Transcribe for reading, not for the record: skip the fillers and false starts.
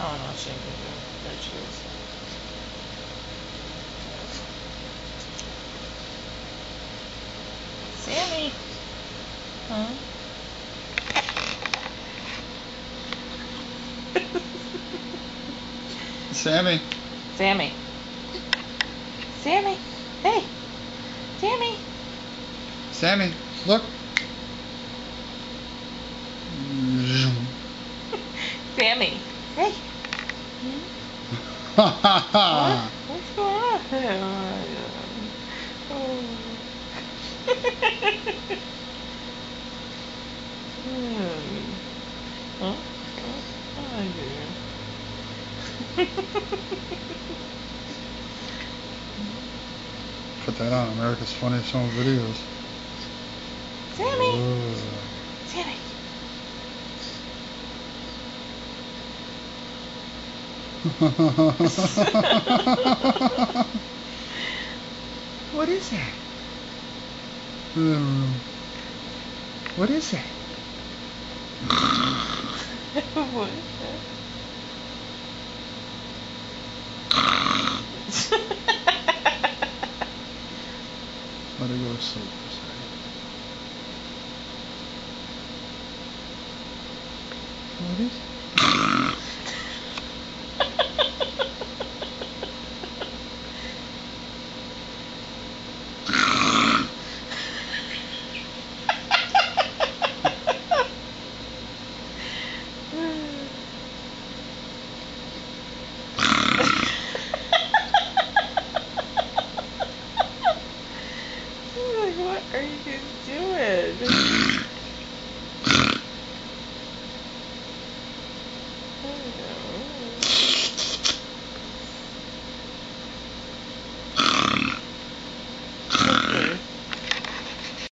Oh no, she didn't get there. There she is. Sammy! Huh? Sammy. Sammy. Sammy. Hey. Sammy. Sammy, look. Sammy. Hey. Ha ha What? ha. What's going on? Oh. Huh? Oh, dear. Put that on America's Funniest Home Videos. Sammy. Ooh. Sammy. What is that? What is that? What is that? Let her go to sleep for a second. What is it? Like, what are you guys doing? I don't know.